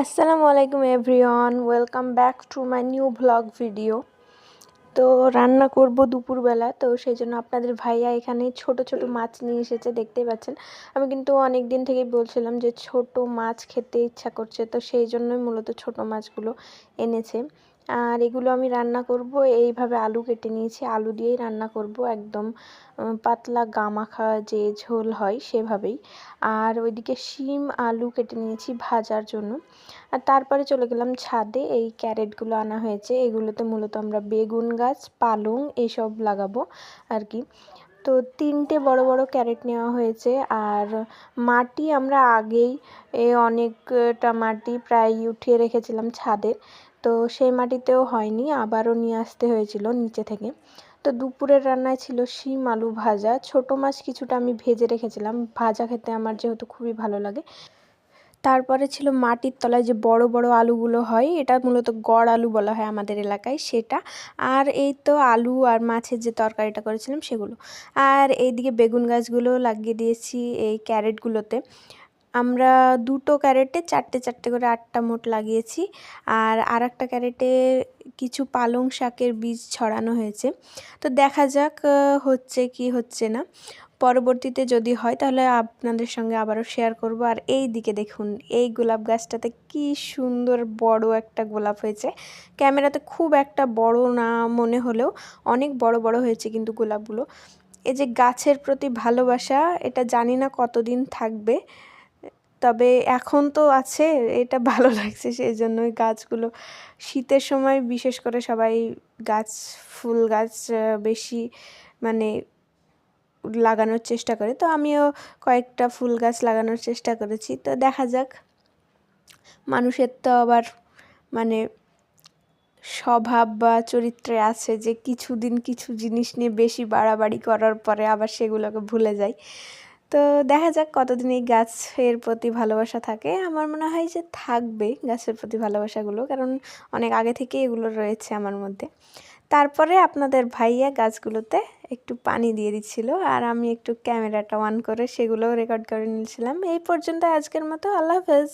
আসসালামু আলাইকুম everyone, welcome back to my new blog video. তো রান্না করব দুপুরবেলা, তো সেই জন্য আপনাদের ভাইয়া এখানে ছোট ছোট মাছ নিয়ে এসেছে, দেখতেই পাচ্ছেন। আমি কিন্তু অনেক দিন থেকেই বলছিলাম যে ছোট মাছ খেতে ইচ্ছা করছে, তো সেই জন্যই মূলত ছোট মাছগুলো এনেছে। আর এগুলো আমি রান্না করব এইভাবে, আলু কেটে নিয়েছি, আলু দিয়েই রান্না করব, একদম পাতলা গামাখা যে ঝোল হয় সেভাবেই। আর ওইদিকে শিম আলু কেটে নিয়েছি ভাজার জন্য। আর তারপরে চলে গেলাম ছাদে, এই ক্যারেটগুলো আনা হয়েছে, এগুলোতে মূলত আমরা বেগুন গাছ, পালং এসব লাগাবো আর কি। তো 3টে বড় বড় ক্যারেট নেওয়া হয়েছে। আর মাটি আমরা আগেই অনেকটা মাটি প্রায় উঠিয়ে রেখেছিলাম ছাদে, তো সেই মাটিতেও হয়নি, আবারও নিয়ে আসতে হয়েছিল নিচে থেকে। তো দুপুরের রান্নায় ছিল শিম আলু ভাজা, ছোট মাছ কিছুটা আমি ভেজে রেখেছিলাম, ভাজা খেতে আমার যেহেতু খুবই ভালো লাগে। তারপরে ছিল মাটির তলায় যে বড় বড় আলুগুলো হয়, এটা মূলত গড় আলু বলা হয় আমাদের এলাকায়, সেটা। আর এই তো আলু আর মাছের যে তরকারিটা করেছিলাম সেগুলো। আর এইদিকে বেগুন গাছগুলো লাগিয়ে দিয়েছি এই ক্যারেটগুলোতে। আমরা 2টো ক্যারেটে 4টে করে 8টা মোট লাগিয়েছি। আর একটা ক্যারেটে কিছু পালং শাকের বীজ ছড়ানো হয়েছে। তো দেখা যাক হচ্ছে কি হচ্ছে না। পরবর্তীতে যদি হয় তাহলে আপনাদের সঙ্গে আবারও শেয়ার করব। আর এই দিকে দেখুন, এই গোলাপ গাছটাতে কি সুন্দর বড় একটা গোলাপ হয়েছে। ক্যামেরাতে খুব একটা বড় না মনে হলেও অনেক বড় বড় হয়েছে কিন্তু গোলাপগুলো। এই যে গাছের প্রতি ভালোবাসা, এটা জানি না কতদিন থাকবে, তবে এখন তো আছে, এটা ভালো লাগছে, সেই জন্যই গাছগুলো শীতের সময় বিশেষ করে সবাই গাছ, ফুল গাছ বেশি মানে লাগানোর চেষ্টা করে। তো আমিও কয়েকটা ফুল গাছ লাগানোর চেষ্টা করেছি, তো দেখা যাক। মানুষের তো আবার মানে স্বভাব বা চরিত্রে আছে যে কিছুদিন কিছু জিনিস নিয়ে বেশি বাড়াবাড়ি করার পরে আবার সেগুলোকে ভুলে যায়। তো দেখা যাক কতদিন এই গাছের প্রতি ভালোবাসা থাকে। আমার মনে হয় যে থাকবে গাছের প্রতি ভালোবাসাগুলো, কারণ অনেক আগে থেকেই এগুলো রয়েছে আমার মধ্যে। তারপরে আপনাদের ভাইয়া গাছগুলোতে একটু পানি দিয়ে দিচ্ছিল, আর আমি একটু ক্যামেরাটা অন করে সেগুলোও রেকর্ড করে নিয়েছিলাম। এই পর্যন্ত আজকের মতো, আল্লাহ হাফেজ।